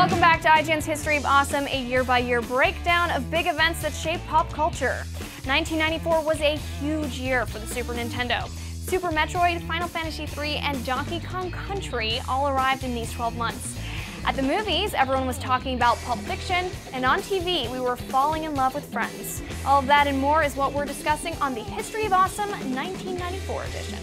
Welcome back to IGN's History of Awesome, a year-by-year breakdown of big events that shape pop culture. 1994 was a huge year for the Super Nintendo. Super Metroid, Final Fantasy III, and Donkey Kong Country all arrived in these 12 months. At the movies, everyone was talking about Pulp Fiction, and on TV, we were falling in love with Friends. All of that and more is what we're discussing on the History of Awesome 1994 edition.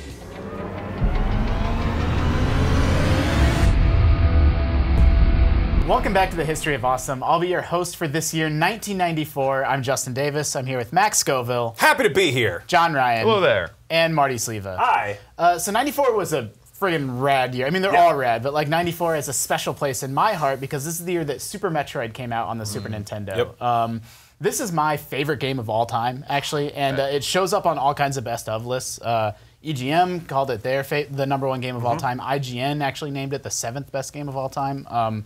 Welcome back to the History of Awesome. I'll be your host for this year, 1994. I'm Justin Davis. I'm here with Max Scoville. Happy to be here. John Ryan. Hello there. And Marty Sleva. Hi. So 94 was a friggin' rad year. I mean, they're all rad, but like 94 has a special place in my heart because this is the year that Super Metroid came out on the Super Nintendo. Yep. This is my favorite game of all time, actually, and it shows up on all kinds of best of lists. EGM called it their the #1 game of all time. IGN actually named it the 7th best game of all time.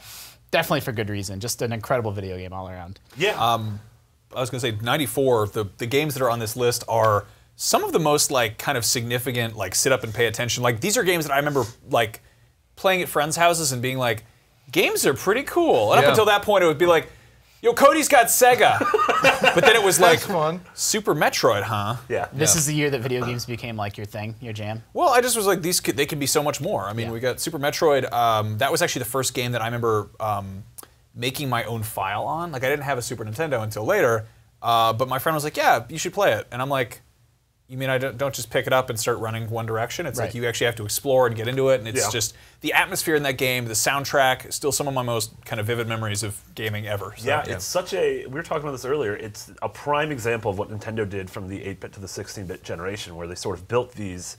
Definitely for good reason. Just an incredible video game all around. Yeah. I was going to say 94, the games that are on this list are some of the most like kind of significant, like sit up and pay attention. Like these are games that I remember like playing at friends' houses and being like, games are pretty cool. And up until that point it would be like, yo, Cody's got Sega. But then it was like, Super Metroid, huh? Yeah. This is the year that video games became like your thing, your jam. Well, I just was like, they could be so much more. I mean, we got Super Metroid. That was actually the first game that I remember making my own file on. Like, I didn't have a Super Nintendo until later, but my friend was like, yeah, you should play it. And I'm like, you mean I don't just pick it up and start running one direction? It's like you actually have to explore and get into it, and it's just the atmosphere in that game, the soundtrack, still some of my most kind of vivid memories of gaming ever. So, yeah, it's such a, we were talking about this earlier, it's a prime example of what Nintendo did from the 8-bit to the 16-bit generation, where they sort of built these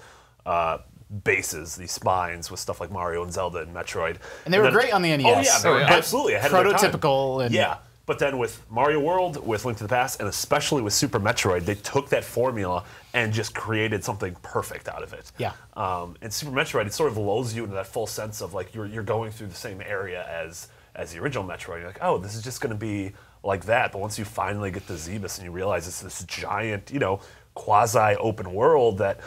bases, these spines with stuff like Mario and Zelda and Metroid. And they were great on the NES. Oh yeah, they were absolutely ahead of their time. Prototypical. And yeah. But then with Mario World, with Link to the Past, and especially with Super Metroid, they took that formula and just created something perfect out of it. Yeah. And Super Metroid, it sort of lulls you into that full sense of like you're going through the same area as the original Metroid. You're like, oh, this is just going to be like that. But once you finally get to Zebus and you realize it's this giant, quasi-open world that,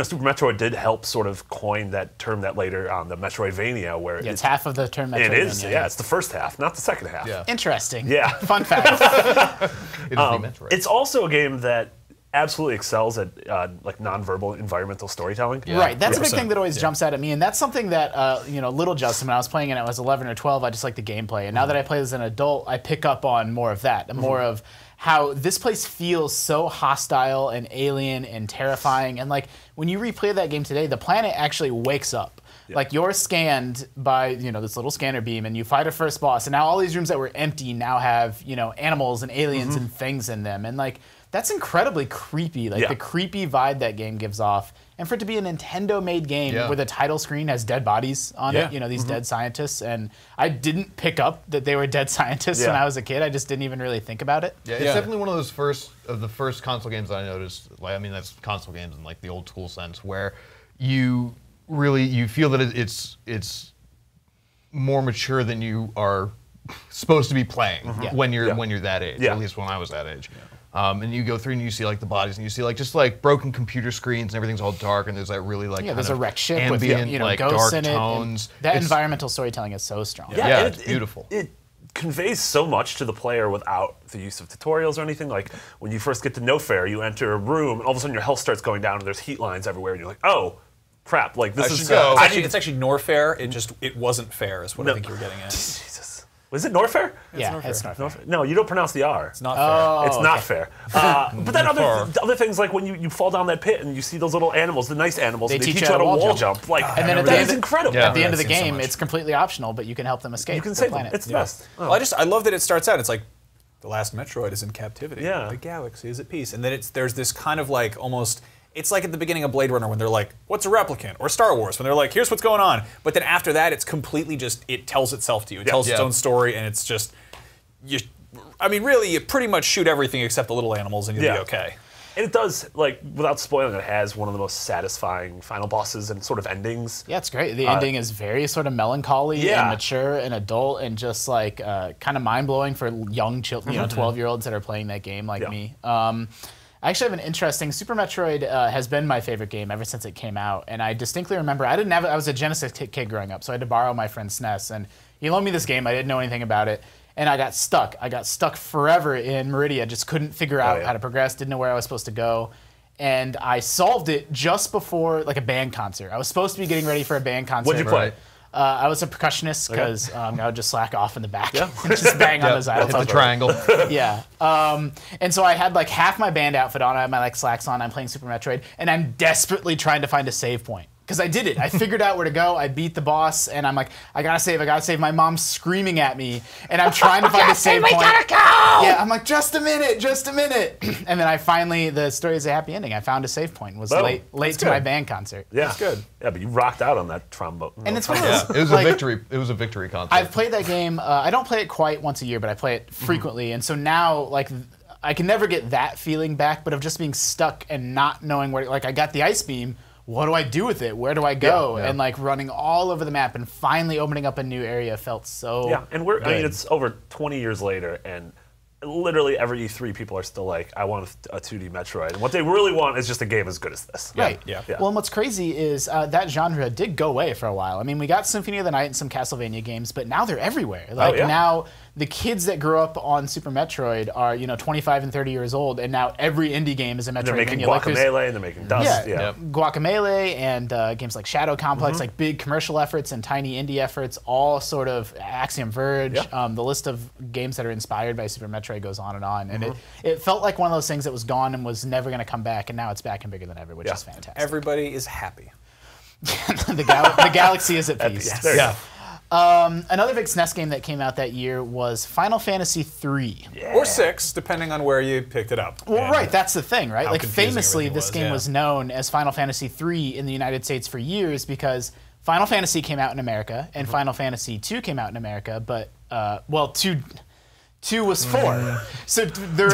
Super Metroid did help sort of coin that term that later on, the Metroidvania, where it's half of the term Metroidvania. It is, yeah. It's the first half, not the second half. Yeah. Interesting. Yeah. Fun fact. It's also a game that absolutely excels at like nonverbal environmental storytelling. Yeah. Right. That's a big thing that always jumps out at me, and that's something that little Justin, when I was playing it, I was 11 or 12. I just liked the gameplay, and now that I play as an adult, I pick up on more of that, more of how this place feels so hostile and alien and terrifying. And like when you replay that game today, the planet actually wakes up. Yeah. Like you're scanned by this little scanner beam, and you fight a first boss, and now all these rooms that were empty now have animals and aliens and things in them, and like that's incredibly creepy. Like the creepy vibe that game gives off. And for it to be a Nintendo-made game where the title screen has dead bodies on it, these dead scientists, and I didn't pick up that they were dead scientists when I was a kid. I just didn't even really think about it. Yeah, it's definitely one of those first console games that I noticed. Like, I mean, that's console games in like the old school sense, where you feel that it's more mature than you are supposed to be playing when you're that age. At least when I was that age. Yeah. And you go through and you see like the bodies, and you see like just like broken computer screens, and everything's all dark, and there's that really like there's a wrecked ship ambient, with like ghosts dark in it. tones. That environmental storytelling is so strong. Yeah, it's beautiful. It conveys so much to the player without the use of tutorials or anything. Like when you first get to No Fair, you enter a room, and all of a sudden your health starts going down, and there's heat lines everywhere, and you're like, oh crap! Like this is it's actually Norfair. It wasn't fair, is what I think you were getting at. Jesus. Was it Norfair? Yeah, it's Norfair. No, you don't pronounce the R. It's not fair. It's not fair. But then other things, like when you fall down that pit and you see those little animals, the nice animals, they teach you how to wall jump. Like, and then that is incredible. At the end of the game, it's completely optional, but you can help them escape. You can save planet. them. It's the best. Well, I love that it starts out. It's like the last Metroid is in captivity. Yeah. The galaxy is at peace, and then there's this kind of like almost. It's like at the beginning of Blade Runner when they're like, what's a replicant? Or Star Wars when they're like, here's what's going on. But then after that, it's completely just, it tells itself to you. It tells its own story, and it's just, really, you pretty much shoot everything except the little animals, and you'll be okay. And it does, like, without spoiling, it has one of the most satisfying final bosses and sort of endings. Yeah, it's great. The ending is very sort of melancholy and mature and adult and just like kind of mind-blowing for young children, 12-year-olds that are playing that game like me. I actually have an interesting. Super Metroid has been my favorite game ever since it came out, and I distinctly remember I was a Genesis kid growing up, so I had to borrow my friend's SNES, and he loaned me this game. I didn't know anything about it, and I got stuck. I got stuck forever in Meridia. Just couldn't figure out how to progress. Didn't know where I was supposed to go, and I solved it just before like a band concert. I was supposed to be getting ready for a band concert. What'd you play? I was a percussionist because I would just slack off in the back and just bang on the xylophone. Hit the triangle. Yeah. And so I had like half my band outfit on. I had my like slacks on. I'm playing Super Metroid, and I'm desperately trying to find a save point. Because I did it. I figured out where to go. I beat the boss, and I'm like, I gotta save. My mom's screaming at me, and I'm trying to find a save point. Gotta go! Yeah, I'm like, just a minute. And then I finally, the story is a happy ending. I found a save point. It was late to my band concert. Yeah, that's good. Yeah, but you rocked out on that trombone. And it's one of those. It was a victory. It was a victory concert. I've played that game. I don't play it quite once a year, but I play it frequently, and so now like. I can never get that feeling back, but of just being stuck and not knowing where. Like I got the ice beam. What do I do with it? Where do I go? And like running all over the map and finally opening up a new area felt so. Yeah, and I mean, it's over 20 years later, and literally every E3 people are still like, I want a 2D Metroid. And what they really want is just a game as good as this. Right. Yeah. Well, and what's crazy is that genre did go away for a while. I mean, we got Symphony of the Night and some Castlevania games, but now they're everywhere. Like now the kids that grew up on Super Metroid are 25 and 30 years old, and now every indie game is a Metroidvania. They're making Guacamelee, and they're making Dust. Yeah. Guacamelee and games like Shadow Complex, like big commercial efforts and tiny indie efforts, all sort of Axiom Verge. The list of games that are inspired by Super Metroid goes on, and it felt like one of those things that was gone and was never going to come back, and now it's back and bigger than ever, which is fantastic. Everybody is happy. the galaxy is at peace. Yeah. Another big SNES game that came out that year was Final Fantasy III. Or 6, depending on where you picked it up. Well, right, that's the thing, right? Like confusing famously, everything this game was known as Final Fantasy III in the United States for years because Final Fantasy came out in America and Final Fantasy II came out in America, but, two was 4. So there,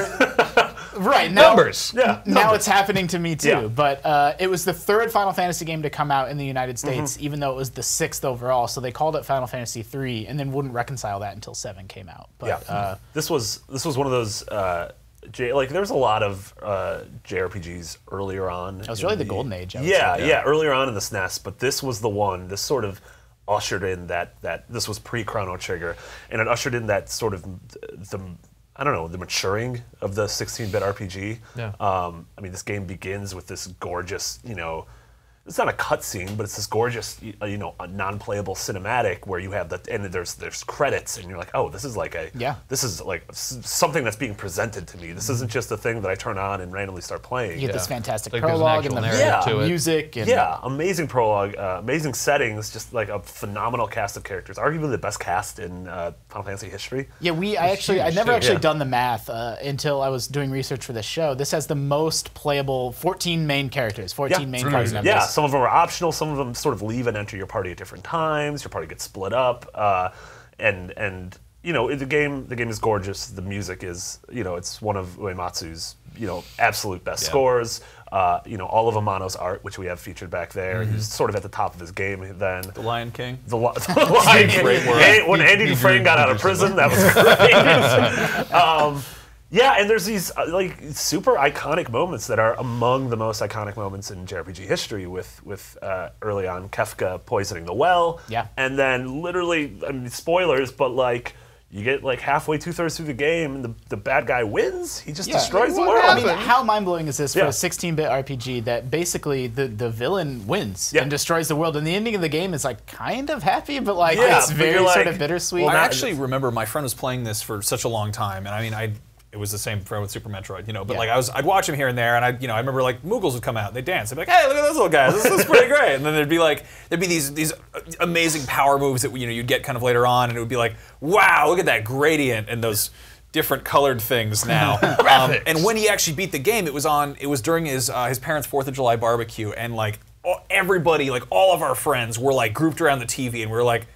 right now, Numbers. Now it's happening to me too. Yeah. But it was the 3rd Final Fantasy game to come out in the United States, even though it was the 6th overall. So they called it Final Fantasy III, and then wouldn't reconcile that until 7 came out. But, this was one of those. Like there was a lot of JRPGs earlier on. It was really the golden age. I would say. Earlier on in the SNES, but this was the one. This sort of ushered in that this was pre-Chrono Trigger, and it ushered in that sort of the maturing of the 16-bit RPG. Yeah. I mean, this game begins with this gorgeous, it's not a cutscene, but it's this gorgeous, a non-playable cinematic where you have and there's credits, and you're like, oh, this is like something that's being presented to me. This isn't just a thing that I turn on and randomly start playing. You get this fantastic Like there's an prologue actual and the narrative to it. music. And amazing prologue, amazing settings, just like a phenomenal cast of characters. Arguably the best cast in Final Fantasy history. Yeah, I never actually done the math until I was doing research for this show. This has the most playable 14 main characters, 14 main party members. Yeah, some of them are optional. Some of them sort of leave and enter your party at different times. Your party gets split up, and the game is gorgeous. The music is it's one of Uematsu's absolute best scores. All of Amano's art, which we have featured back there. He's sort of at the top of his game then. The Lion King. The Lion King. When Andy Dufresne got out of prison, that was great. Yeah, and there's these super iconic moments that are among the most iconic moments in JRPG history with early on Kefka poisoning the well. Yeah. And then literally, I mean, spoilers, but you get halfway, 2/3 through the game, and the bad guy wins. He just destroys the world. I mean, how mind-blowing is this for a 16-bit RPG that basically the villain wins and destroys the world, and the ending of the game is kind of happy, but it's very sort of bittersweet. Well, I actually remember my friend was playing this for such a long time, and I mean, it was the same friend with Super Metroid, but I'd watch him here and there, and I remember Moogles would come out, and they'd dance. I'd be like, hey, look at those little guys, this is pretty great. And then there'd be these amazing power moves that you'd get kind of later on, and it would be like, wow, look at that gradient and those different colored things now. And when he actually beat the game, it was during his parents' 4th of July barbecue, and everybody, all of our friends were grouped around the TV, and we were like,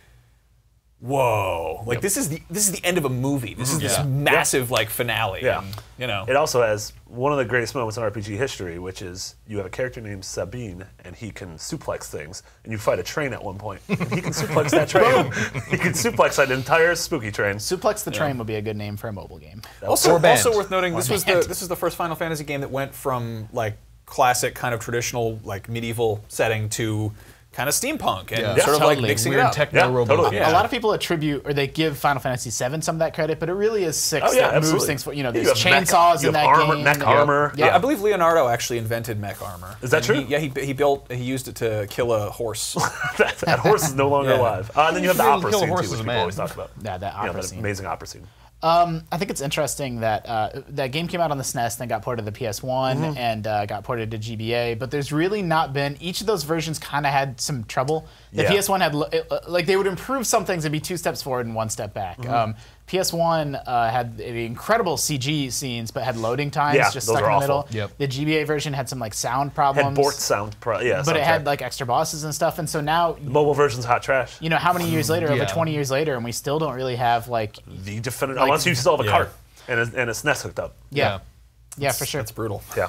whoa, like this is the end of a movie. This is this massive like finale. Yeah. And, you know, It also has one of the greatest moments in RPG history, which is you have a character named Sabine, and he can suplex things, and you fight a train at one point, and he can suplex that train. He can suplex that entire spooky train. Suplex the Train would be a good name for a mobile game. also band. worth noting, this was the first Final Fantasy game that went from like classic kind of traditional like medieval setting to kind of steampunk and sort of like Totally. mixing Weird it up. techno robot. totally. Yeah. A lot of people attribute or they give Final Fantasy VII some of that credit, but it really is 6 Oh, yeah, that moves absolutely. things for You there's have chainsaws you in have that armor, game. mech armor. Yeah, I believe Leonardo actually invented mech armor. Is that true? He used it to kill a horse. that horse is no longer Yeah. alive. And then you have the Kill opera scene, horses, too, which people man. always talk about. Yeah, that opera that scene. amazing opera scene. I think it's interesting that that game came out on the SNES, then got ported to the PS1, and got ported to GBA. But there's really not been. Each of those versions kind of had some trouble. The Yeah. PS1 had like they would improve some things and be 2 steps forward and 1 step back. PS1 had the incredible CG scenes, but had loading times Yeah, just those stuck are in the awful. middle. Yep. The GBA version had some like sound problems. Had Bort sound, but it had like extra bosses and stuff. And so now, mobile version's hot trash. you know, how many years later? Over Yeah. 20 years later, and we still don't really have like. The definitive, Like- unless you still have a Yeah. cart and a SNES hooked up. Yeah, yeah, for sure. That's brutal. Yeah.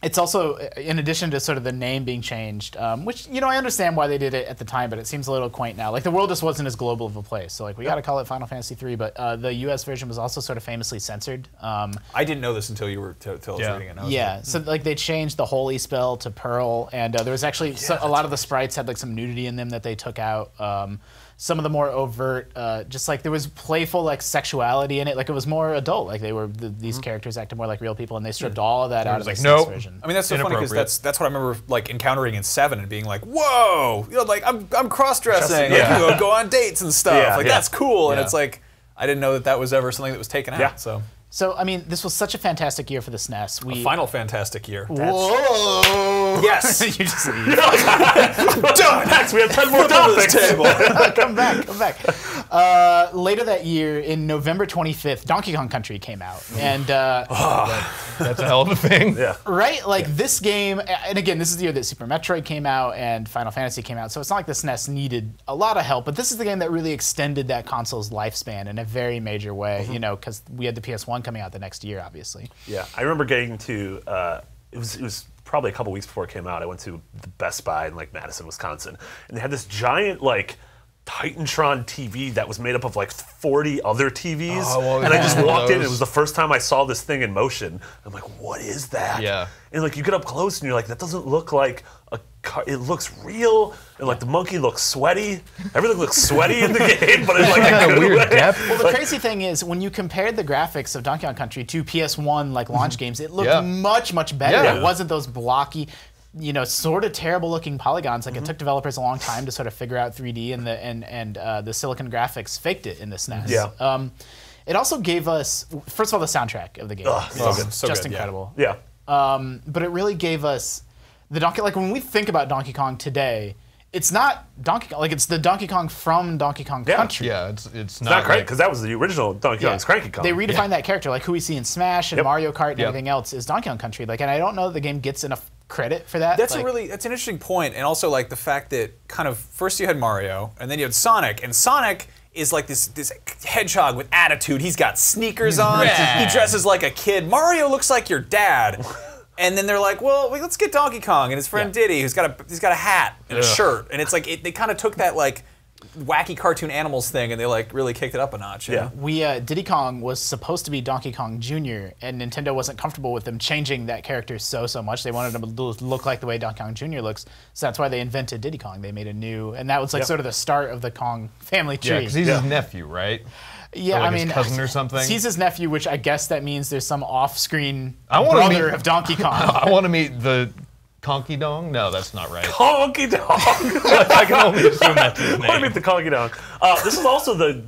It's also, in addition to sort of the name being changed, which, you know, I understand why they did it at the time, but it seems a little quaint now. Like, the world just wasn't as global of a place. So, like, we got to call it Final Fantasy III, but the US version was also sort of famously censored. I didn't know this until you were till I was Yeah. reading it. And I was Yeah, like, so, like, they changed the holy spell to Pearl, and there was actually a lot of the sprites had, like, some nudity in them that they took out. Some of the more overt, just like there was playful like sexuality in it, like it was more adult, like they were these characters acted more like real people, and they stripped all of that out of the like, SNES nope. version. I mean, that's so funny because Inappropriate. that's what I remember like encountering in 7 and being like, whoa, you know, like I'm cross-dressing, Yeah. like, you know, go on dates and stuff. Yeah, like yeah. that's cool, and Yeah. it's like I didn't know that was ever something that was taken out. Yeah. So So I mean, this was such a fantastic year for the SNES. We final fantastic year. Whoa! Yes. You just leave. Next, we have 10 more topics. come back. Later that year, in November 25th, Donkey Kong Country came out, and That's a hell of a thing. Yeah. right, like this game, and again, this is the year that Super Metroid came out and Final Fantasy came out, so it's not like the SNES needed a lot of help, but this is the game that really extended that console's lifespan in a very major way, you know, because we had the PS1 coming out the next year, obviously. Yeah, I remember getting to it was probably a couple weeks before it came out. I went to the Best Buy in like Madison, Wisconsin, and they had this giant like Titantron TV that was made up of like 40 other TVs. Oh, well, and I just yeah. walked in, and it Those. was the first time I saw this thing in motion. I'm like, what is that? Yeah. And like you get up close and you're like, that doesn't look like a car. It looks real, and like the monkey looks sweaty. Everything looks sweaty in the game, but it's like a Like a good weird way. depth. Well, the crazy thing is, when you compared the graphics of Donkey Kong Country to PS1 like launch games, it looked Yeah. much better. Yeah. It wasn't those blocky, you know, sort of terrible looking polygons. Like it took developers a long time to sort of figure out 3D, and the Silicon Graphics faked it in the SNES. Yeah. It also gave us, first of all, the soundtrack of the game. Ugh, so is good. So just good, yeah. incredible. Yeah. But it really gave us the Donkey. Like when we think about Donkey Kong today, it's not Donkey Kong. Like it's the Donkey Kong from Donkey Kong Yeah. Country. Yeah, it's It's not not great like- because that was the original Donkey Kong's Cranky Kong. They redefined that character, like who we see in Smash and Yep. Mario Kart and Yep. everything else is Donkey Kong Country. Like, and I don't know that the game gets enough credit for that. That's like, that's an interesting point, and also like the fact that kind of first you had Mario, and then you had Sonic, and Sonic is like this hedgehog with attitude. He's got sneakers on. Yeah. He dresses like a kid. Mario looks like your dad. And then they're like, well, let's get Donkey Kong and his friend Diddy, who's got a hat and a shirt, and it's like they kind of took that like wacky cartoon animals thing, and they like really kicked it up a notch. you Yeah. know? We Diddy Kong was supposed to be Donkey Kong Jr., and Nintendo wasn't comfortable with them changing that character so much. They wanted him to look like the way Donkey Kong Jr. looks, so that's why they invented Diddy Kong. They made a new, and that was like Yeah. sort of the start of the Kong family tree. Yeah, because he's Yeah. his nephew, right? Yeah, Or like I his mean, cousin or something? He's his nephew, which I guess that means there's some off-screen I wanna brother meet- of Donkey Kong. I want to meet the Conky Dong. No, that's not right. Conky Dog. I can only assume that's his I mean name. the Conky Dog. This is also the,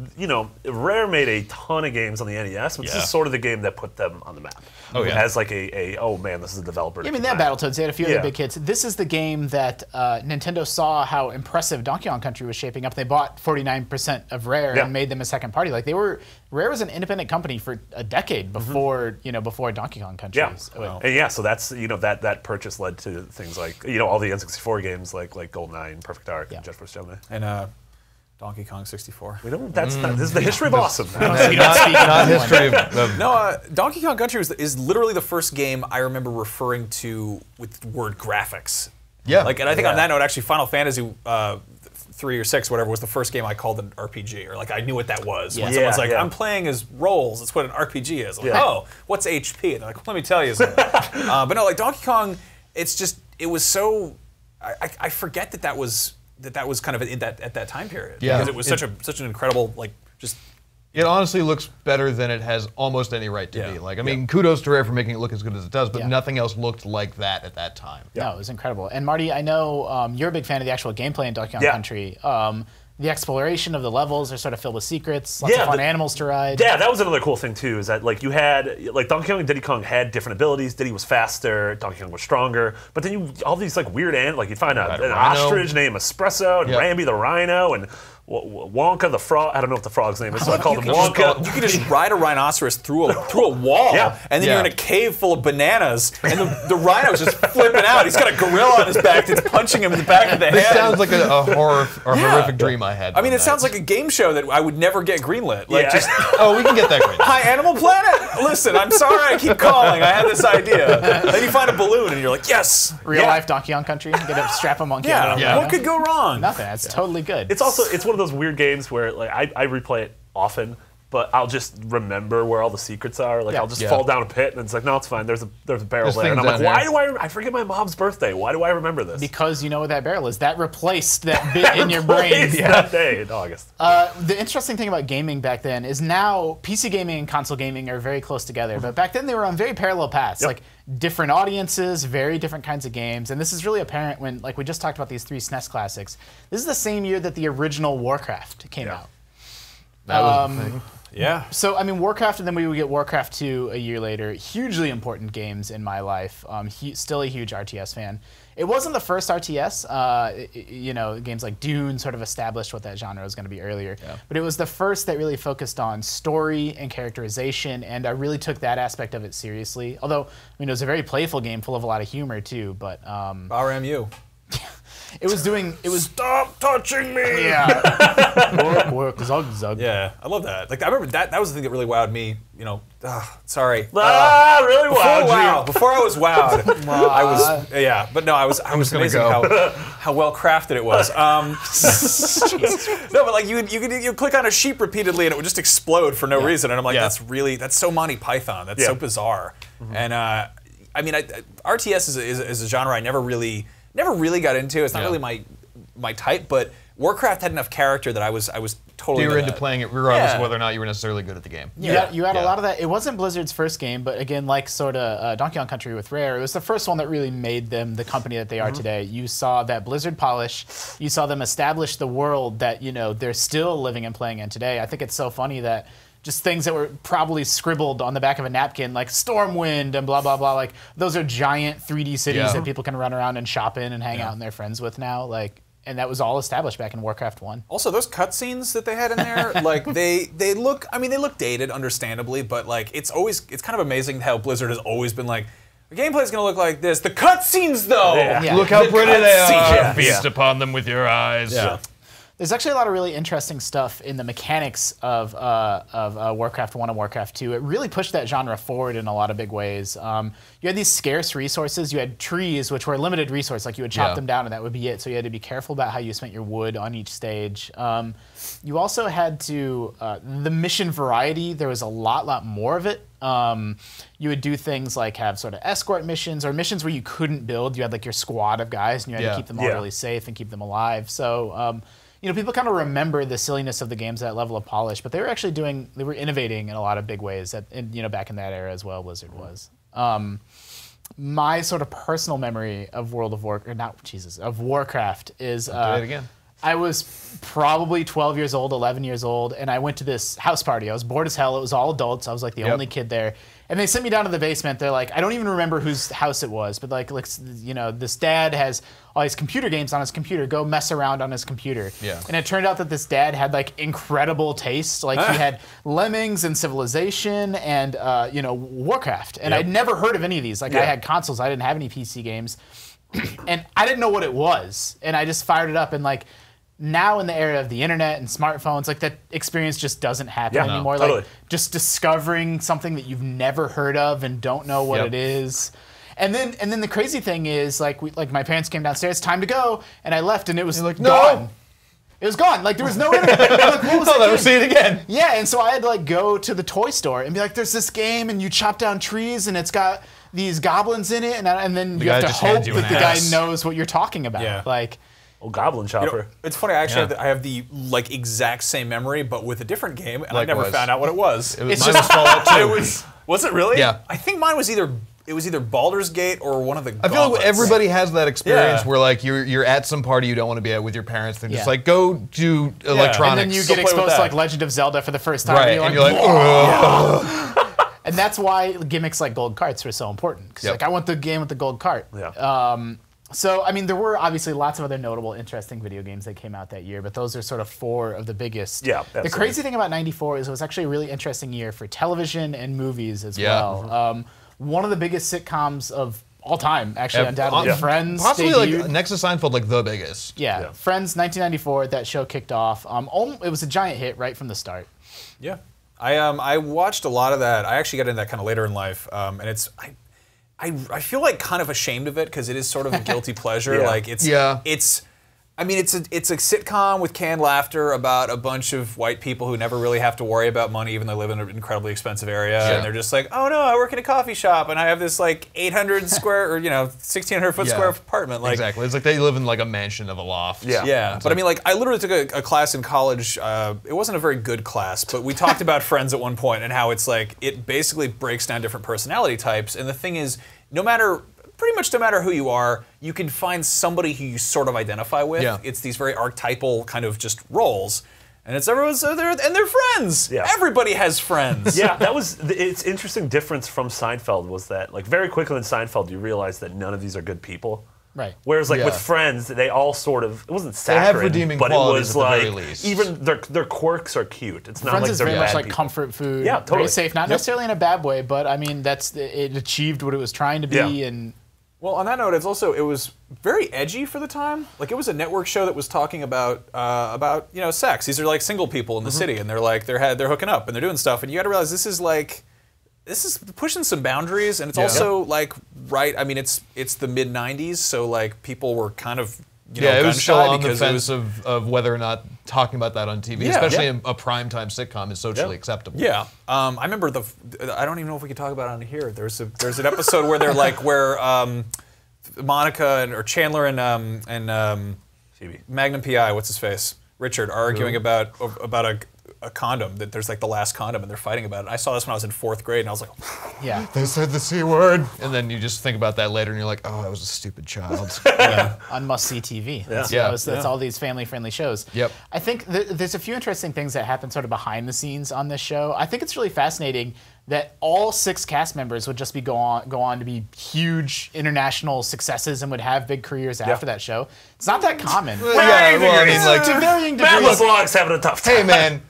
Rare made a ton of games on the NES, but this Yeah. is sort of the game that put them on the map. Oh, yeah. As like oh man, this is a developer. I mean, they had Battletoads. They had a few Yeah. other big hits. This is the game that Nintendo saw how impressive Donkey Kong Country was shaping up. They bought 49% of Rare Yeah. and made them a second party. Like Rare was an independent company for a decade before before Donkey Kong Country. Yeah, So- and yeah, so that's that purchase led to things like all the N64 games like GoldenEye and Perfect Dark Yeah. and Jet Force Gemini. And Donkey Kong 64. We don't. That's not. This is the history of awesome. Not history of No, Donkey Kong Country is literally the first game I remember referring to with the word graphics. Yeah. Like, and I think on that note, actually, Final Fantasy 3 or 6, whatever, was the first game I called an RPG, or like I knew what that was. When someone's like, I'm playing as roles, that's what an RPG is. I'm like, oh, what's HP? And they're like, well, let me tell you something. But no, like Donkey Kong, it was so, I forget that was kind of at that time period. Yeah. Because it was such an incredible, like, just. It honestly looks better than it has almost any right to be. Like, I mean, kudos to Rare for making it look as good as it does, but nothing else looked like that at that time. No, it was incredible. And Marty, I know you're a big fan of the actual gameplay in Donkey Kong Country. The exploration of the levels are sort of filled with secrets, lots of fun animals to ride. Yeah, that was another cool thing too, is that like you had, like Donkey Kong and Diddy Kong had different abilities. Diddy was faster, Donkey Kong was stronger, but then all these like weird like you'd find an ostrich named Espresso, and Rambi the rhino, and Wonka the frog. I don't know what the frog's name is, so I called him Wonka. You could just ride a rhinoceros through a wall, and then you're in a cave full of bananas, and the rhino's just flipping out. He's got a gorilla on his back that's punching him in the back of the head. This sounds like a horror or horrific dream I had. I mean, it sounds like a game show that I would never get greenlit. Like, just, oh, we can get that greenlit. Hi, Animal Planet. Listen, I'm sorry I keep calling. I had this idea. Then you find a balloon, and you're like, yes. Real life Donkey Kong Country. Get a strap a monkey. What could go wrong? Nothing. That's totally good. It's one of those weird games where like I replay it often, but I'll just remember where all the secrets are. Like I'll just fall down a pit, and it's like, no, it's fine. There's a barrel there, and I'm like, why do I forget my mom's birthday? Why do I remember this? Because you know what that barrel is. That replaced that bit in your brain. That day in August. The interesting thing about gaming back then is now PC gaming and console gaming are very close together, but back then they were on very parallel paths. Like different audiences, very different kinds of games, and this is really apparent when, like we just talked about these 3 SNES classics. This is the same year that the original Warcraft came out. That was the thing. Yeah. So, I mean, Warcraft, and then we would get Warcraft 2 a year later. Hugely important games in my life. Still a huge RTS fan. It wasn't the first RTS. You know, games like Dune sort of established what that genre was going to be earlier. But it was the first that really focused on story and characterization, and I really took that aspect of it seriously. Although, I mean, it was a very playful game full of a lot of humor, too. But RMU. It was Stop touching me! Yeah. work, zug, zug. Yeah, I love that. Like I remember that was the thing that really wowed me. You know, sorry. Really wowed you. Before I was wowed, I was but no, I was amazing how well crafted it was. No, but like you click on a sheep repeatedly and it would just explode for no reason, and I'm like, that's so Monty Python. That's so bizarre. And I mean, RTS is a genre I never really got into. It's not really my type, but Warcraft had enough character that I was totally. You were into playing it regardless of whether or not you were necessarily good at the game. You had a lot of that. It wasn't Blizzard's first game, but again, like sort of Donkey Kong Country with Rare, it was the first one that really made them the company that they are today. You saw that Blizzard polish. You saw them establish the world that they're still living and playing in today. I think it's so funny that just things that were probably scribbled on the back of a napkin, like Stormwind and blah, blah, blah. Like, those are giant 3D cities that people can run around and shop in and hang out and they're friends with now. Like, and that was all established back in Warcraft 1. Also, those cutscenes that they had in there, like, they look dated, understandably, but, like, it's kind of amazing how Blizzard has always been like, the gameplay's gonna look like this. The cutscenes, though! Look how pretty they are. Feast upon them with your eyes. There's actually a lot of really interesting stuff in the mechanics of Warcraft 1 and Warcraft 2. It really pushed that genre forward in a lot of big ways. You had these scarce resources. You had trees, which were a limited resource. Like, you would chop them down and that would be it. So you had to be careful about how you spent your wood on each stage. You also had to, the mission variety, there was a lot more of it. You would do things like have sort of escort missions or missions where you couldn't build. You had like your squad of guys and you had to keep them all really safe and keep them alive. So, people kind of remember the silliness of the games at that level of polish, but they were innovating in a lot of big ways back in that era as well, Blizzard was. My sort of personal memory of Warcraft is I was probably 12 years old, 11 years old, and I went to this house party. I was bored as hell. It was all adults. I was like the only kid there. And they sent me down to the basement. They're like, I don't even remember whose house it was, but like, this dad has all these computer games on his computer. Go mess around on his computer. Yeah. And it turned out that this dad had like incredible taste. Like he had Lemmings and Civilization and Warcraft. And I'd never heard of any of these. Like I had consoles. I didn't have any PC games. And I didn't know what it was. And I just fired it up and like, now in the era of the internet and smartphones, like that experience just doesn't happen Yeah, no, anymore. totally. Like just discovering something that you've never heard of and don't know what it is. And then the crazy thing is, like my parents came downstairs, time to go, and I left, and it was like gone. It was gone. Like there was no internet. Like, what was I'll never see it again. Yeah, and so I had to like go to the toy store and be like, "There's this game, and you chop down trees, and it's got these goblins in it, and then you have to hope that the guy knows what you're talking about." Yeah. Like, Goblin Chopper. It's funny. I actually have the like exact same memory, but with a different game, and I never found out what it was. Mine was Fallout 2. Was it really? Yeah. I think mine was either Baldur's Gate or one of the. I feel like everybody has that experience Yeah. where like you're at some party you don't want to be at with your parents. They're just like, go do electronics. and then you Go get play with exposed to that. like Legend of Zelda for the first time, right, and you're like, ugh. and that's why gimmicks like gold carts are so important. Because like I want the game with the gold cart. Yeah. So I mean, there were obviously lots of other notable, interesting video games that came out that year, but those are sort of 4 of the biggest. Yeah, The absolutely. crazy thing about '94 is it was actually a really interesting year for television and movies as Yeah. well. One of the biggest sitcoms of all time, actually, undoubtedly. Yeah. Friends Possibly debuted. like next to Seinfeld, like the biggest. Yeah, Friends, 1994. That show kicked off. It was a giant hit right from the start. Yeah, I watched a lot of that. I actually got into that kind of later in life, and I feel like kind of ashamed of it because it is sort of a guilty pleasure. Yeah. Like it's I mean, it's a sitcom with canned laughter about a bunch of white people who never really have to worry about money, even though they live in an incredibly expensive area. Yeah. And they're just like, oh no, I work in a coffee shop and I have this like 800 square or 1,600 foot square apartment. Like, exactly. It's like they live in like a mansion of a loft. Yeah. yeah, but I mean, like, I literally took a class in college. It wasn't a very good class, but we talked about Friends at one point and how it's like it basically breaks down different personality types. And the thing is, pretty much no matter who you are, you can find somebody who you sort of identify with. Yeah. It's these very archetypal kind of just roles. And it's everyone's there, and they're friends. Yeah. Everybody has friends. Yeah, that was it's interesting difference from Seinfeld was that like very quickly in Seinfeld you realize that none of these are good people. Right. Whereas like Yeah. with Friends, they all sort of it wasn't They have saccharine, redeeming but it qualities was at the like very least. even their quirks are cute. It's not Friends like is they're very much bad like people. comfort food. Yeah, totally. Very safe, not necessarily in a bad way, but I mean it achieved what it was trying to be. Yeah. And Well, on that note, it was very edgy for the time. Like it was a network show that was talking about sex. These are like single people in the city, and they're hooking up and they're doing stuff. And you got to realize this is pushing some boundaries, and it's also like right. I mean, it's the mid '90s, so like people were kind of it was still gun-shy on the because it fence was of whether or not talking about that on TV, Yeah. especially Yeah. in a primetime sitcom, is socially acceptable. Yeah, I remember I don't even know if we could talk about it on here. There's an episode where they're like where Monica or Chandler and Phoebe. Magnum PI, what's his face, Richard, are arguing about a condom. That there's like the last condom, and they're fighting about it. I saw this when I was in 4th grade, and I was like, yeah. They said the C word. And then you just think about that later and you're like, oh, I was a stupid child. On must-see TV. That's, Yeah. that's all these family-friendly shows. Yep. I think there's a few interesting things that happen sort of behind the scenes on this show. I think it's really fascinating that all 6 cast members would just go on to be huge international successes and would have big careers after that show. It's not that common. Yeah, well, I mean, like, To varying Matt degrees. LeBlanc's having a tough time. hey, man,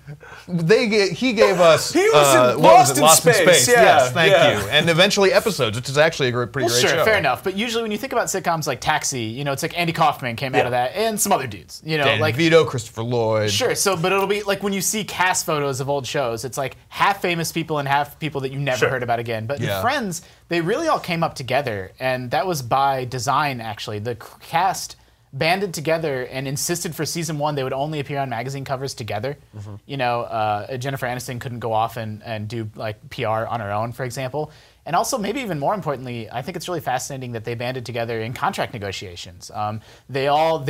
he gave us He was in what was it? Lost in Space, yeah, Yes, thank yeah. you. And eventually episodes, which is actually a pretty Well, great sure, show. fair enough. But usually when you think about sitcoms like Taxi, it's like Andy Kaufman came out of that, and some other dudes. Dan like Vito, Christopher Lloyd. Sure, but it'll be like when you see cast photos of old shows, it's like half famous people and half people that you never heard about again. But Yeah. in Friends, they really all came up together, and that was by design, actually. The cast banded together and insisted for season 1 they would only appear on magazine covers together. Jennifer Aniston couldn't go off and do like PR on her own, for example. And also, maybe even more importantly, I think it's really fascinating that they banded together in contract negotiations. They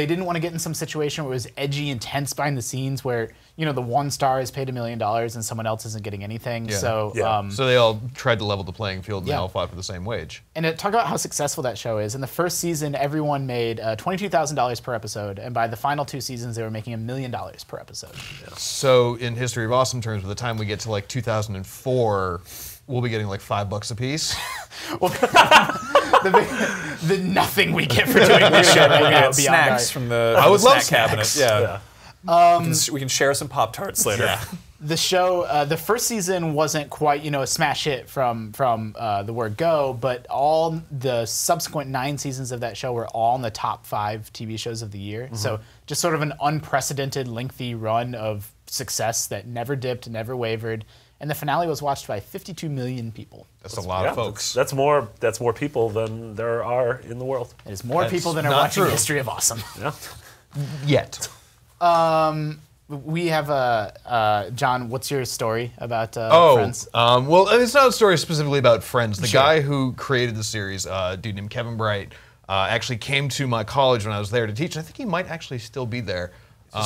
didn't want to get in some situation where it was edgy and tense behind the scenes, where the one star is paid $1 million and someone else isn't getting anything. Yeah. So, So they all tried to level the playing field and they Yeah. all fought for the same wage. and to talk about how successful that show is. In the first season, everyone made $22,000 per episode, and by the final 2 seasons, they were making $1 million per episode. So in History of Awesome terms, by the time we get to like 2004, we'll be getting like $5 a piece. The nothing we get for doing this show right now beyond snacks our- from the I would snack love cabinet. snacks. Yeah. We can share some Pop-Tarts later. the show, the first season wasn't quite, a smash hit from the word go, but all the subsequent 9 seasons of that show were all in the top 5 TV shows of the year. So just sort of an unprecedented, lengthy run of success that never dipped, never wavered. And the finale was watched by 52 million people. That's a lot of folks. That's more people than there are in the world. It is more people than are watching History of Awesome. Yeah. Yet. We have John, what's your story about Friends? Well, it's not a story specifically about Friends. The guy who created the series, a dude named Kevin Bright, actually came to my college when I was there to teach. I think he might actually still be there.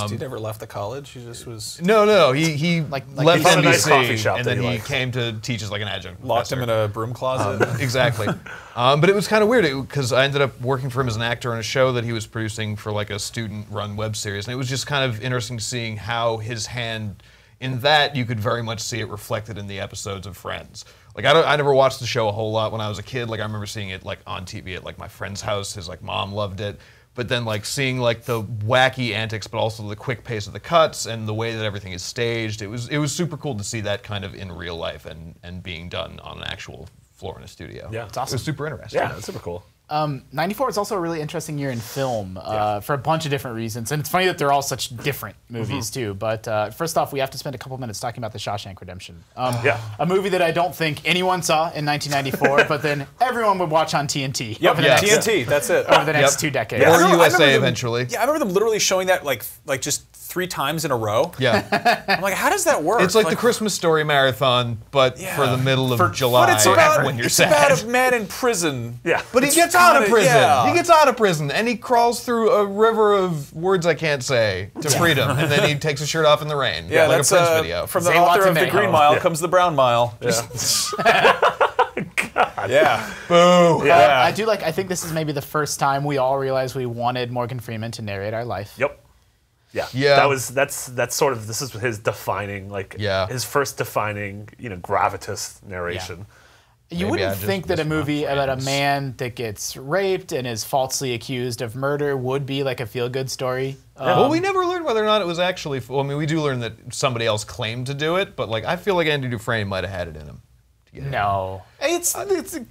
He never left the college. He just was. No. He left found a nice coffee NBC, shop and that then he he liked. came to teach as like an adjunct. Locked him in a broom closet. Exactly. But it was kind of weird because I ended up working for him as an actor on a show that he was producing for like a student-run web series, and it was just kind of interesting seeing how his hand in that you could very much see it reflected in the episodes of Friends. Like I never watched the show a whole lot when I was a kid. Like I remember seeing it like on TV at like my friend's house. His like mom loved it. But then like seeing like the wacky antics, but also the quick pace of the cuts and the way that everything is staged, it was super cool to see that kind of in real life and being done on an actual floor in a studio. Yeah. It's awesome. It was super interesting. Yeah, that's super cool. 94 is also a really interesting year in film for a bunch of different reasons. And it's funny that they're all such different movies, too. But first off, we have to spend a couple minutes talking about The Shawshank Redemption. A movie that I don't think anyone saw in 1994, but then everyone would watch on TNT. Yep, TNT, that's it. Over the next 2 decades. Or I remember USA them- eventually. Yeah, I remember them literally showing that like just 3 times in a row. Yeah. I'm like, how does that work? It's like the Christmas Story marathon, but for the middle of July But it's about, when you're it's sad. about a man in prison. Yeah. But he It's gets out of kinda- prison. yeah. He gets out of prison, and he crawls through a river of words I can't say to freedom, and then he takes his shirt off in the rain. Yeah, like that's a Prince video. from the Say author lots of of The Green mayo. Mile comes The Brown Mile. Yeah. Yeah. Boo. Yeah. I think this is maybe the first time we all realized we wanted Morgan Freeman to narrate our life. Yep. Yeah. Yeah. That's sort of, this is his defining, his first defining, gravitas narration. You Maybe I wouldn't just think that a miss my movie about a friends. man that gets raped and is falsely accused of murder would be like a feel-good story. Well, we never learned whether or not it was actually. Well, I mean, we do learn that somebody else claimed to do it, but like I feel like Andy Dufresne might have had it in him. No. It's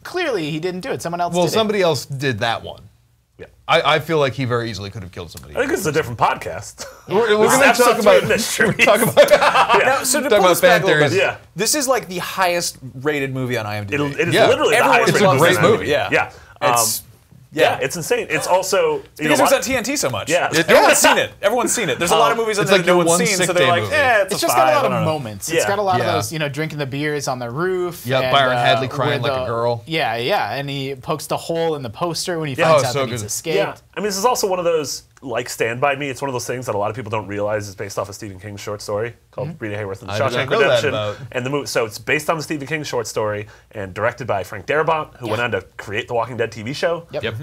clearly he didn't do it. Someone else Well, did somebody else did that one. Yeah. I feel like he very easily could have killed somebody. I think this is a different podcast. We're This going is to episode talk 3 about. of Mysteries. We're talking about. Now, so to Talking pull about this back fan a little bit, theories. Yeah. this is like the highest rated movie on IMDb. It is Yeah. literally the Everyone highest It's a rated great in that movie. Yeah. Yeah. It's- Yeah, it's insane. It's also because it was on TNT so much. Yeah. Everyone's seen it. Everyone's seen it. There's a lot of movies on It's there like that no your one's one seen, sick so they're day like, movie. it's It's a just 5, got a I lot don't of know. moments. It's got a lot of those, drinking the beers on the roof. Yeah, and, Byron Hadley crying with like a girl. Yeah, and he pokes the hole in the poster when he Oh, finds out so that he's good. escaped. Yeah, I mean, this is also one of those, like Stand By Me, it's one of those things that a lot of people don't realize is based off a Stephen King short story called Rita Hayworth and the I did Shawshank not know that Redemption. about- And the movie, so it's based on the Stephen King short story and directed by Frank Darabont, who went on to create the Walking Dead TV show. Yep.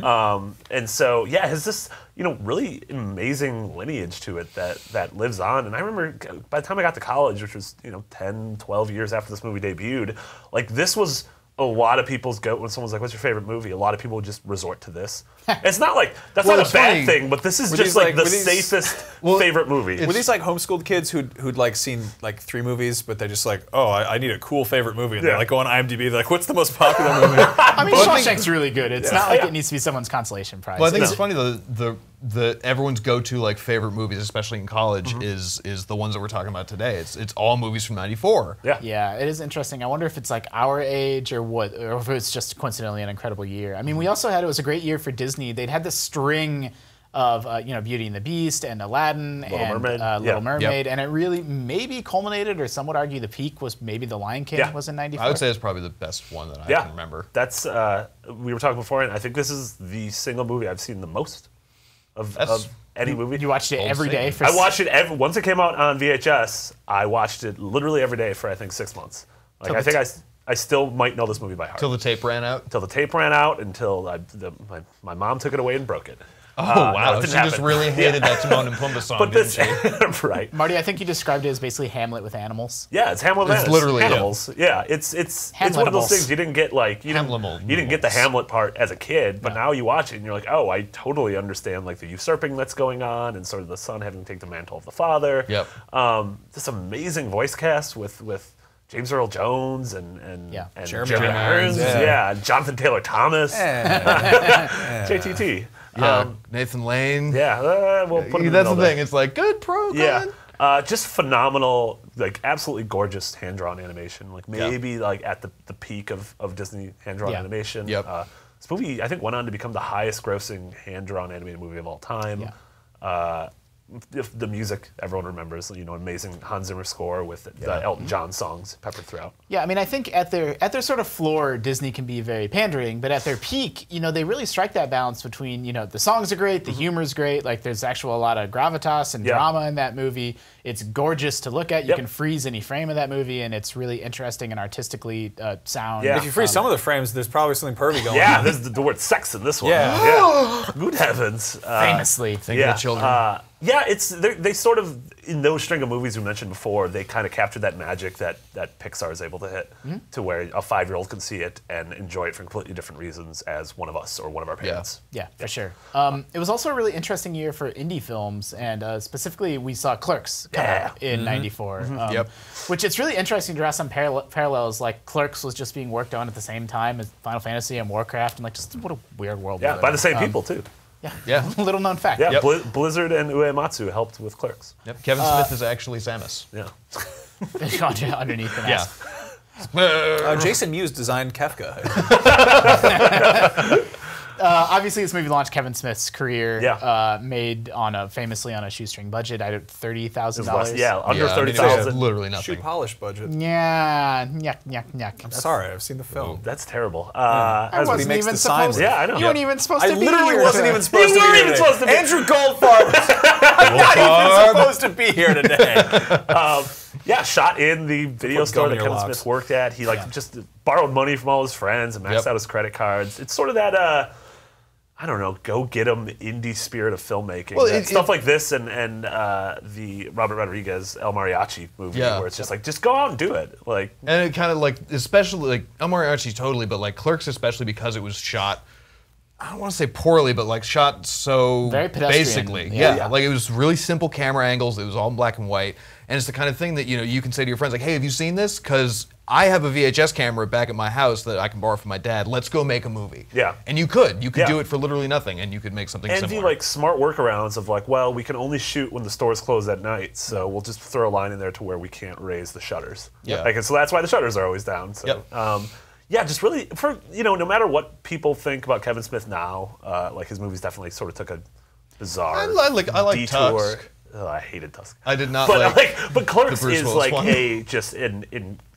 And so, yeah, it has this, really amazing lineage to it that lives on. And I remember by the time I got to college, which was, 10, 12 years after this movie debuted, like this was a lot of people's go when someone's like, "What's your favorite movie?" A lot of people would just resort to this. It's not like that's Well, not it's a bad funny. thing, but this is Were just these, like like- the were these- safest favorite movie. Were these like homeschooled kids who'd like seen like 3 movies, but they're just like, oh, I need a cool favorite movie, and Yeah. they like go on IMDb, they're like, what's the most popular movie? I mean, Well, I think- Shawshank's really good. It's not like it needs to be someone's consolation prize. Well, I think It's- it's funny though. The everyone's go-to like favorite movies, especially in college, is the ones that we're talking about today. It's all movies from '94. Yeah. Yeah, it is interesting. I wonder if it's like our age or what, or if it's just coincidentally an incredible year. I mean, we also had, it was a great year for Disney. They'd had this string of, Beauty and the Beast and Aladdin and Mermaid. Little Yeah. Mermaid, and it really maybe culminated, or some would argue the peak was maybe The Lion King Yeah. was in 94. I would say it's probably the best one that I Yeah, can remember. That's we were talking before, and I think this is the single movie I've seen the most of any movie. You watched it Old every day statement. for I watched it once it came out on VHS. I watched it literally every day for I think 6 months. Like I think I still might know this movie by heart. Till the tape ran out. Until the tape ran out, until my mom took it away and broke it. Oh, wow. No, it She didn't just happen. really hated that Timon and Pumbaa song, But didn't this, she? right? Marty, I think you described it as basically Hamlet with animals. Yeah, it's Hamlet. It's literally, yeah. animals. Yeah, it's one of those Hamletimals. things you didn't get like you didn't get the Hamlet part as a kid, but now you watch it and you're like, oh, I totally understand like the usurping that's going on and sort of the son having to take the mantle of the father. Yep. This amazing voice cast with James Earl Jones and Jeremy Irons. Yeah, Jonathan Taylor Thomas. JTT. Yeah, Nathan Lane. Yeah, we'll put him in That's the middle there. thing. It's like, good program. Yeah, just phenomenal, like absolutely gorgeous hand-drawn animation. Like maybe like at the peak of Disney hand-drawn animation. Yep. This movie, I think, went on to become the highest-grossing hand-drawn animated movie of all time. The music everyone remembers, amazing Hans Zimmer score with the Elton John songs peppered throughout. Yeah, I mean, I think at their sort of floor, Disney can be very pandering, but at their peak, they really strike that balance between, the songs are great, the humor's great, like there's actually a lot of gravitas and drama in that movie. It's gorgeous to look at. You can freeze any frame of that movie, and it's really interesting and artistically sound. If you freeze some of the frames, there's probably something pervy going on. Yeah, there's the word sex in this one. Yeah. Good heavens. Famously. Think of the children. Yeah, they sort of, in those string of movies we mentioned before, they kind of captured that magic that Pixar is able to hit to where a 5-year-old can see it and enjoy it for completely different reasons as one of us or one of our parents. Yeah, for sure. It was also a really interesting year for indie films, and specifically we saw Clerks come out in '94. Which it's really interesting to draw some parallels, like Clerks was just being worked on at the same time as Final Fantasy and Warcraft, and like just what a weird world. Yeah, by the same people too. Yeah. Little known fact. Yeah, Blizzard and Uematsu helped with Clerks. Yep. Kevin Smith is actually Samus. Yeah. Underneath the mask. Jason Mewes designed Kefka. Obviously, this movie launched Kevin Smith's career. Made famously on a shoestring budget. I had $30,000. Yeah, under I mean, it was $30,000. literally nothing. Shoe polish budget. Yeah, yuck. I'm sorry, I've seen the film. That's terrible. I wasn't makes even the signs. supposed. Yeah, I know. You weren't even supposed I to be literally here. wasn't even supposed to be weren't here even today. supposed to be- Andrew Goldfarb. I'm not even supposed to be here today. Yeah, shot in the video Put store gum in that your Kevin locks. Smith worked at. He just borrowed money from all his friends and maxed out his credit cards. It's sort of that, I don't know, go get 'em indie spirit of filmmaking. Well, Stuff like this and the Robert Rodriguez El Mariachi movie, where it's just like, just go out and do it. Like, And it kind of like, especially like El Mariachi totally, but like Clerks especially because it was shot, I don't want to say poorly, but like shot so Very pedestrian. basically. Yeah. Like it was really simple camera angles. It was all in black and white. And it's the kind of thing that, you can say to your friends like, hey, have you seen this? Because I have a VHS camera back at my house that I can borrow from my dad. Let's go make a movie. Yeah. And you could do it for literally nothing, and you could make something and similar. do like smart workarounds of like, well, we can only shoot when the stores close at night, so we'll just throw a line in there to where we can't raise the shutters. Yeah. Like, and so that's why the shutters are always down. So, yeah, just really for no matter what people think about Kevin Smith now, like his movies definitely sort of took a bizarre I like detour. Tusk. Oh, I hated Tusk. I did not but Clerks the Bruce is Willis like one.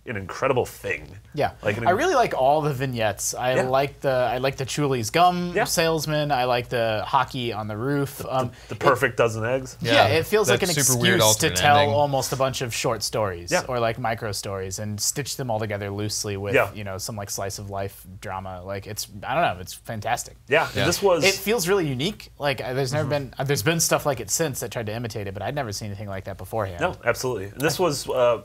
an incredible thing. Yeah, Like I really like all the vignettes. I like the Chuli's gum salesman. I like the hockey on the roof. The perfect dozen eggs. Yeah, it feels like an That super weird excuse to alternate tell ending. almost a bunch of short stories Yeah. or like micro stories and stitch them all together loosely with some like slice of life drama. Like it's it's fantastic. Yeah, this was. It feels really unique. Like there's never been there's been stuff like it since that tried to imitate it, but I'd never seen anything like that beforehand. No, absolutely. And this was, I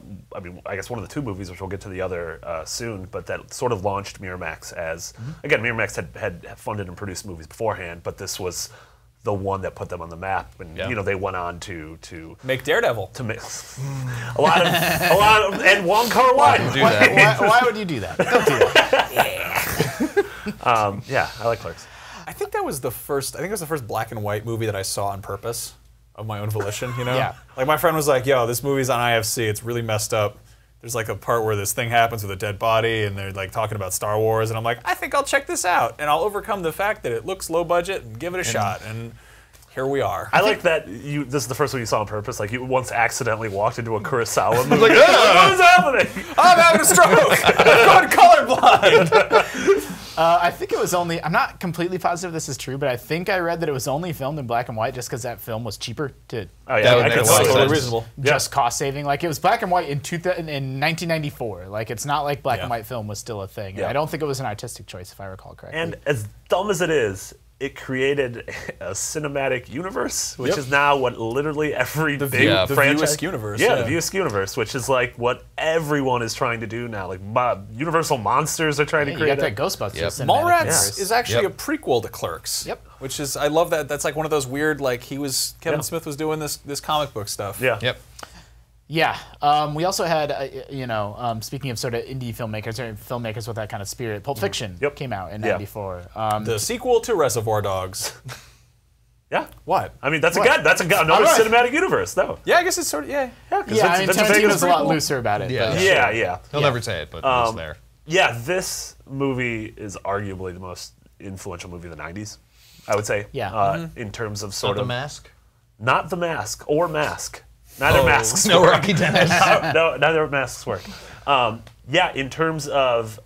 guess one of the two movies, which we'll get to the other soon, but that sort of launched Miramax as, again, Miramax had funded and produced movies beforehand, but this was the one that put them on the map, and they went on to Make Daredevil. to make a lot of and Wong Kar Wai. do that. Why would you do that? Don't do that. Yeah, I like Clerks. I think it was the first black and white movie that I saw on purpose, of my own volition, Yeah. Like my friend was like, yo, this movie's on IFC, it's really messed up. There's like a part where this thing happens with a dead body and they're like talking about Star Wars, and I'm like, I think I'll check this out and I'll overcome the fact that it looks low budget and give it a shot, and here we are. I like that this is the first one you saw on purpose. Like you once accidentally walked into a Kurosawa movie. Like, what is happening? I'm having a stroke. I'm going colorblind. I think it was only, I'm not completely positive this is true, but I think I read that it was only filmed in black and white just because that film was cheaper to Oh yeah, That would I make could a lot see of it. sense. Totally reasonable. just cost saving. Like it was black and white in 1994. Like it's not like black and white film was still a thing. And Yeah. I don't think it was an artistic choice if I recall correctly. And as dumb as it is, it created a cinematic universe, which is now what literally every big franchise... View-esque universe. Yeah, the View-esque universe, which is like what everyone is trying to do now. Like Universal Monsters are trying to You create got that Ghostbusters. cinematic Mallrats universe. is actually a prequel to Clerks. Yep. Which is, I love that. That's like one of those weird, like Kevin Smith was doing this comic book stuff. Yeah. Yep. Yeah, we also had, speaking of sort of indie filmmakers or filmmakers with that kind of spirit, Pulp Fiction came out in '94. The sequel to Reservoir Dogs. Yeah. What? I mean, that's another cinematic universe, though. Yeah, I guess it's sort of, Yeah, I mean, Tarantino's a lot looser about it. Yeah. but- Yeah. He'll never say it, but it's there. Yeah, this movie is arguably the most influential movie of the 90s, I would say. Yeah. In terms of Not sort the of... mask. Not the Mask or Mask. Neither masks No work. Rocky Dennis. No, neither masks work. Yeah, in terms of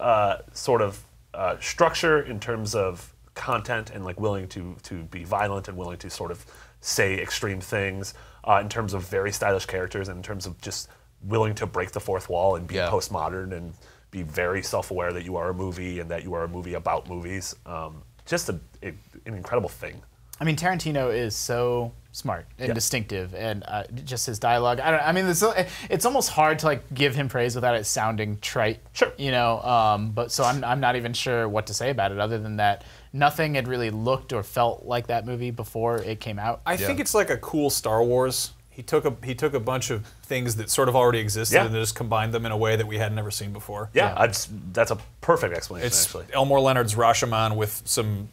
structure, in terms of content, and like willing to be violent and willing to sort of say extreme things, in terms of very stylish characters, and in terms of just willing to break the fourth wall and be postmodern and be very self-aware that you are a movie and that you are a movie about movies. Just an incredible thing. I mean, Tarantino is so smart and distinctive, and just his dialogue. I mean, it's almost hard to like give him praise without it sounding trite. Sure. But so I'm not even sure what to say about it other than that nothing had really looked or felt like that movie before it came out. I think it's like a cool Star Wars. He took a bunch of things that sort of already existed and just combined them in a way that we had never seen before. Yeah, that's a perfect explanation, It's actually. Elmore Leonard's Rashomon with some,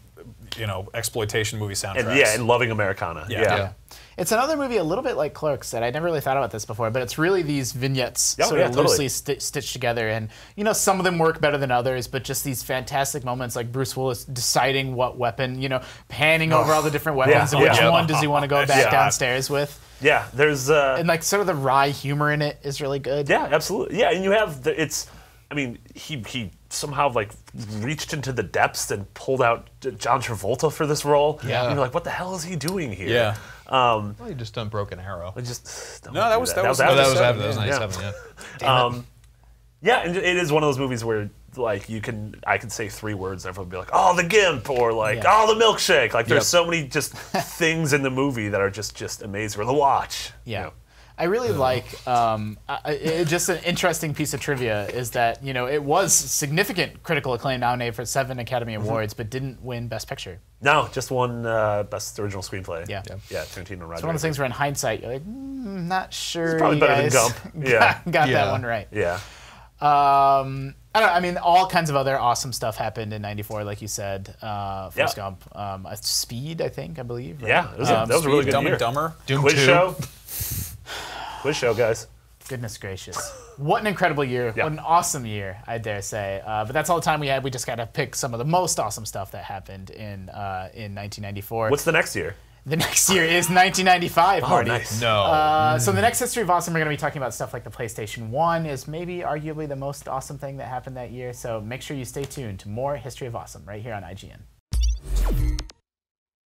exploitation movie soundtracks. And loving Americana. Yeah. It's another movie a little bit like Clerks that I never really thought about this before, but it's really these vignettes Oh, sort yeah, of totally. loosely stitched together. And, some of them work better than others, but just these fantastic moments like Bruce Willis deciding what weapon, panning over all the different weapons and which one does he want to go back downstairs with. Yeah, there's... And like sort of the wry humor in it is really good. Yeah, absolutely. Yeah, and you have he somehow like reached into the depths and pulled out John Travolta for this role. Yeah. And you're like, what the hell is he doing here? Yeah. Well, you just done Broken Arrow. I just don't No, do that was after That was seven. after. That was 97. Yeah. Yeah, and it is one of those movies where like I can say 3 words and everyone will be like, oh, the gimp, or like, oh, the milkshake. Like there's so many just things in the movie that are just amazing. Or the watch. Yeah. I really like, just an interesting piece of trivia is that, it was significant critical acclaim, nominated for 7 Academy Awards, but didn't win Best Picture. No, just won Best Original Screenplay. Yeah. Yeah, Tarantino and Roger. It's one of those things where in hindsight, you're like, not sure It's probably you better than guys Gump. Yeah. got that Yeah. one right. Yeah. I don't know, I mean, all kinds of other awesome stuff happened in '94, like you said. Forrest Gump, Speed, I believe. Right? Yeah, that was a really good Dumb year. and Dumber. Doom Quiz 2. show. Quiz show, guys. Goodness gracious. What an incredible year. Yeah. What an awesome year, I dare say. But that's all the time we had. We just got to pick some of the most awesome stuff that happened in 1994. What's the next year? The next year is 1995, Marty. Nice. No. So the next History of Awesome, we're going to be talking about stuff like the PlayStation 1 is maybe arguably the most awesome thing that happened that year. So make sure you stay tuned to more History of Awesome right here on IGN.